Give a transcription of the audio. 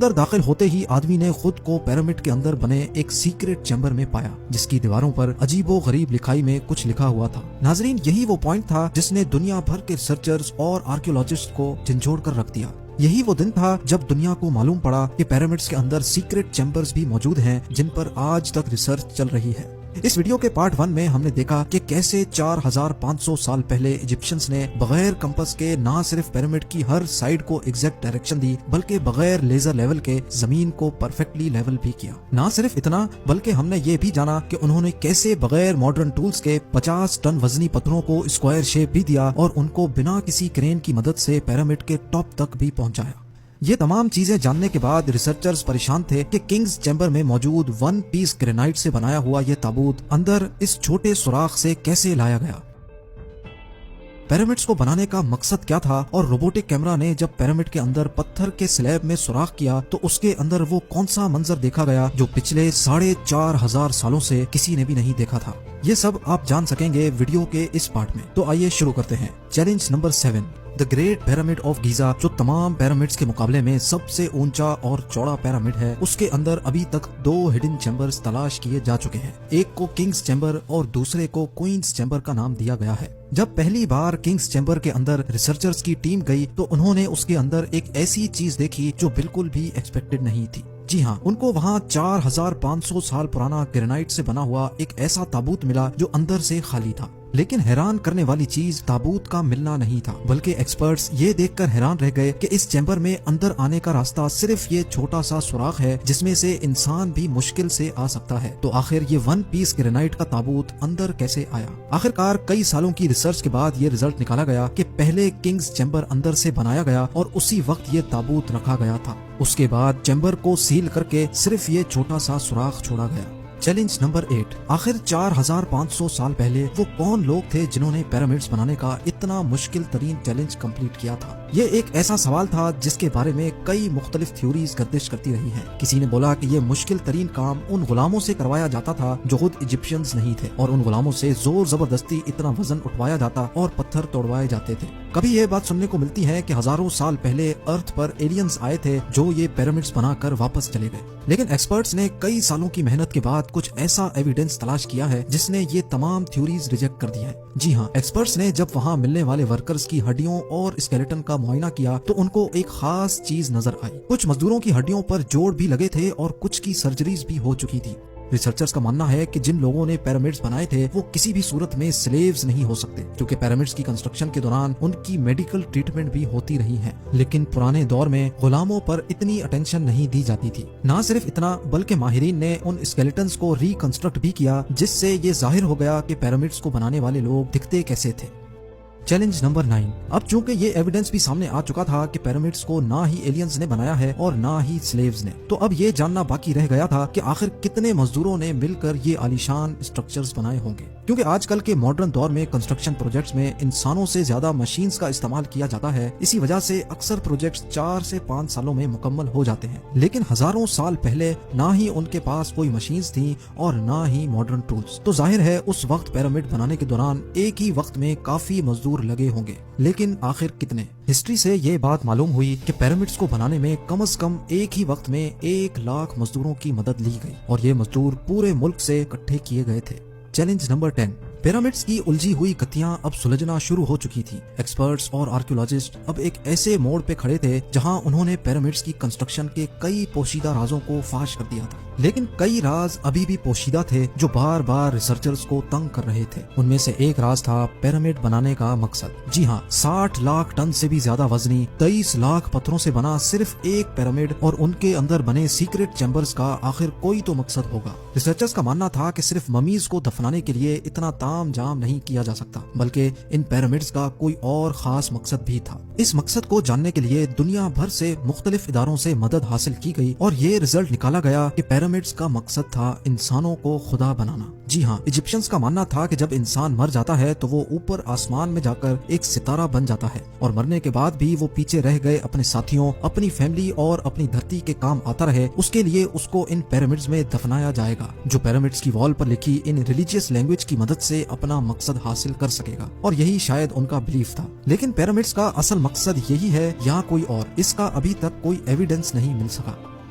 اندر داخل ہوتے ہی آدمی نے خود کو پیرامڈ کے اندر بنے ایک سیکرٹ چیمبر میں پایا جس کی دیواروں پر عجیب و غریب لکھائی میں کچھ لکھا ہوا تھا۔ ناظرین، یہی وہ پوائنٹ تھا جس نے دنیا بھر کے ریسرچرز اور آرکیولوجسٹ کو جھنجھوڑ کر رکھ دیا۔ یہی وہ دن تھا جب دنیا کو معلوم پڑا کہ پیرامڈز کے اندر سیکرٹ چیمبرز بھی موجود ہیں جن پر آج تک ریسرچ چل رہی ہے۔ اس ویڈیو کے پارٹ 1 میں ہم نے دیکھا کہ کیسے 4500 سال پہلے ایجپشنز نے بغیر کمپس کے نہ صرف پیرامڈ کی ہر سائیڈ کو ایگزیکٹ ڈائریکشن دی بلکہ بغیر لیزر لیول کے زمین کو پرفیکٹلی لیول بھی کیا۔ نہ صرف اتنا بلکہ ہم نے یہ بھی جانا کہ انہوں نے کیسے بغیر ماڈرن ٹولز کے 50 ٹن وزنی پتھروں کو اسکوائر شیپ بھی دیا اور ان کو بنا کسی کرین کی مدد سے پیرامڈ کے ٹاپ تک بھی پہنچایا۔ یہ تمام چیزیں جاننے کے بعد ریسرچرز پریشان تھے کہ کنگز چیمبر میں موجود 1 پیس گرینائٹ سے بنایا ہوا یہ تابوت اندر اس چھوٹے سوراخ سے کیسے لایا گیا۔ پیرامڈز کو بنانے کا مقصد کیا تھا اور روبوٹک کیمرہ نے جب پیرامڈ کے اندر پتھر کے سلیب میں سوراخ کیا تو اس کے اندر وہ کون سا منظر دیکھا گیا جو پچھلے 4500 سالوں سے کسی نے بھی نہیں دیکھا تھا۔ یہ سب آپ جان سکیں گے ویڈیو کے اس پارٹ میں، تو آئیے شروع کرتے ہیں۔ Challenge number 7، the great pyramid of Giza, جو تمام پیرامڈز کے مقابلے میں سب سے اونچا اور چوڑا پیرامڈ ہے۔ اس کے اندر ابھی تک 2 ہڈن چیمبرز تلاش کیے جا چکے ہیں، ایک کو کنگز چیمبر اور دوسرے کو کوئنز چیمبر کا نام دیا گیا ہے۔ جب پہلی بار کنگز چیمبر کے اندر ریسرچرز کی ٹیم گئی تو انہوں نے اس کے اندر ایک ایسی چیز دیکھی جو بالکل بھی ایکسپیکٹڈ نہیں تھی۔ جی ہاں، ان کو وہاں 4500 سال پرانا گرینائٹ سے بنا ہوا ایک ایسا تابوت ملا جو اندر سے خالی تھا۔ لیکن حیران کرنے والی چیز تابوت کا ملنا نہیں تھا بلکہ ایکسپرٹس یہ دیکھ کر حیران رہ گئے کہ اس چیمبر میں اندر آنے کا راستہ صرف یہ چھوٹا سا سوراخ ہے جس میں سے انسان بھی مشکل سے آ سکتا ہے۔ تو آخر یہ 1 پیس گرینائٹ کا تابوت اندر کیسے آیا؟ آخرکار کئی سالوں کی ریسرچ کے بعد یہ رزلٹ نکالا گیا کہ پہلے کنگز چیمبر اندر سے بنایا گیا اور اسی وقت یہ تابوت رکھا گیا تھا۔ اس کے بعد چیمبر کو سیل کر کے صرف یہ چھوٹا سا سوراخ چھوڑا گیا۔ چیلنج نمبر 8، آخر 4500 سال پہلے وہ کون لوگ تھے جنہوں نے پیرامڈز بنانے کا اتنا مشکل ترین چیلنج کمپلیٹ کیا تھا؟ یہ ایک ایسا سوال تھا جس کے بارے میں کئی مختلف تھیوریز گردش کرتی رہی ہیں۔ کسی نے بولا کہ یہ مشکل ترین کام ان غلاموں سے کروایا جاتا تھا جو خود ایجپشنز نہیں تھے اور ان غلاموں سے زور زبردستی اتنا وزن اٹھوایا جاتا اور پتھر توڑوائے جاتے تھے۔ کبھی یہ بات سننے کو ملتی ہے کہ ہزاروں سال پہلے ارتھ پر ایلینز آئے تھے جو یہ پیرامڈز بنا کر واپس چلے گئے، لیکن ایکسپرٹس نے کئی سالوں کی محنت کے بعد کچھ ایسا ایویڈنس تلاش کیا ہے جس نے یہ تمام تھیوریز ریجیکٹ کر دی ہیں۔ جی ہاں، ایکسپرٹس نے جب وہاں ملنے والے ورکرز کی ہڈیوں اور اسکیلیٹن کا معائنہ کیا تو ان کو ایک خاص چیز نظر آئی۔ کچھ مزدوروں کی ہڈیوں پر جوڑ بھی لگے تھے اور کچھ کی سرجریز بھی ہو چکی تھی۔ ریسرچرز کا ماننا ہے کہ جن لوگوں نے پیرامڈز بنائے تھے وہ کسی بھی صورت میں سلیوز نہیں ہو سکتے کیونکہ پیرامڈز کی کنسٹرکشن کے دوران ان کی میڈیکل ٹریٹمنٹ بھی ہوتی رہی ہے، لیکن پرانے دور میں غلاموں پر اتنی اٹینشن نہیں دی جاتی تھی۔ نہ صرف اتنا بلکہ ماہرین نے ان اسکیلیٹنز کو ریکنسٹرکٹ بھی کیا جس سے یہ ظاہر ہو گیا کہ پیرامڈز کو بنانے والے لوگ دکھتے کیسے تھے۔ چیلنج نمبر 9، اب چونکہ یہ ایویڈنس بھی سامنے آ چکا تھا کہ پیرامڈز کو نہ ہی ایلینز نے بنایا ہے اور نہ ہی سلیوز نے، تو اب یہ جاننا باقی رہ گیا تھا کہ آخر کتنے مزدوروں نے مل کر یہ عالیشان اسٹرکچرز بنائے ہوں گے۔ کیونکہ آج کل کے ماڈرن دور میں کنسٹرکشن پروجیکٹس میں انسانوں سے زیادہ مشینز کا استعمال کیا جاتا ہے، اسی وجہ سے اکثر پروجیکٹس 4 سے 5 سالوں میں مکمل ہو جاتے ہیں، لیکن ہزاروں سال پہلے نہ ہی ان کے پاس کوئی مشینز تھیں اور نہ ہی ماڈرن ٹولز، تو ظاہر ہے اس وقت پیرامڈ بنانے کے دوران ایک ہی وقت میں کافی مزدور لگے ہوں گے، لیکن آخر کتنے؟ ہسٹری سے یہ بات معلوم ہوئی کہ پیرامڈز کو بنانے میں کم از کم ایک ہی وقت میں 1 لاکھ مزدوروں کی مدد لی گئی اور یہ مزدور پورے ملک سے اکٹھے کیے گئے تھے۔ چیلنج نمبر 10، پیرامڈز کی الجھی ہوئی کتیاں اب سلجھنا شروع ہو چکی تھی۔ ایکسپرٹس اور آرکیولوجسٹ اب ایک ایسے موڑ پہ کھڑے تھے جہاں انہوں نے پیرامڈز کی کنسٹرکشن کے کئی پوشیدہ رازوں کو فاش کر دیا تھا، لیکن کئی راز ابھی بھی پوشیدہ تھے جو بار بار ریسرچرز کو تنگ کر رہے تھے۔ ان میں سے ایک راز تھا پیرامڈ بنانے کا مقصد۔ جی ہاں، 60 لاکھ ٹن سے بھی زیادہ وزنی 23 لاکھ پتھروں سے بنا صرف ایک پیرامڈ اور ان کے اندر بنے سیکرٹ چیمبرز کا آخر کوئی تو مقصد ہوگا۔ ریسرچرز کا ماننا تھا کہ صرف ممیز کو دفنانے کے لیے اتنا تام جام نہیں کیا جا سکتا بلکہ ان پیرامڈز کا کوئی اور خاص مقصد بھی تھا۔ اس مقصد کو جاننے کے لیے دنیا بھر سے مختلف اداروں سے مدد حاصل کی گئی اور یہ رزلٹ نکالا گیا کہ پیرامڈز کا مقصد تھا انسانوں کو خدا بنانا۔ جی ہاں، ایجپشنز کا ماننا تھا کہ جب انسان مر جاتا ہے تو وہ اوپر آسمان میں جا کر ایک ستارہ بن جاتا ہے اور مرنے کے بعد بھی وہ پیچھے رہ گئے اپنے ساتھیوں، اپنی فیملی اور اپنی دھرتی کے کام آتا رہے، اس کے لیے اس کو ان پیرامڈز میں دفنایا جائے گا جو پیرامڈز کی وال پر لکھی ان ریلیجیس لینگویج کی مدد سے اپنا مقصد حاصل کر سکے گا، اور یہی شاید ان کا بلیف تھا۔ لیکن پیرامڈز کا اصل مقصد یہی ہے یا کوئی اور، اس کا ابھی تک کوئی ایویڈنس نہیں مل سکا۔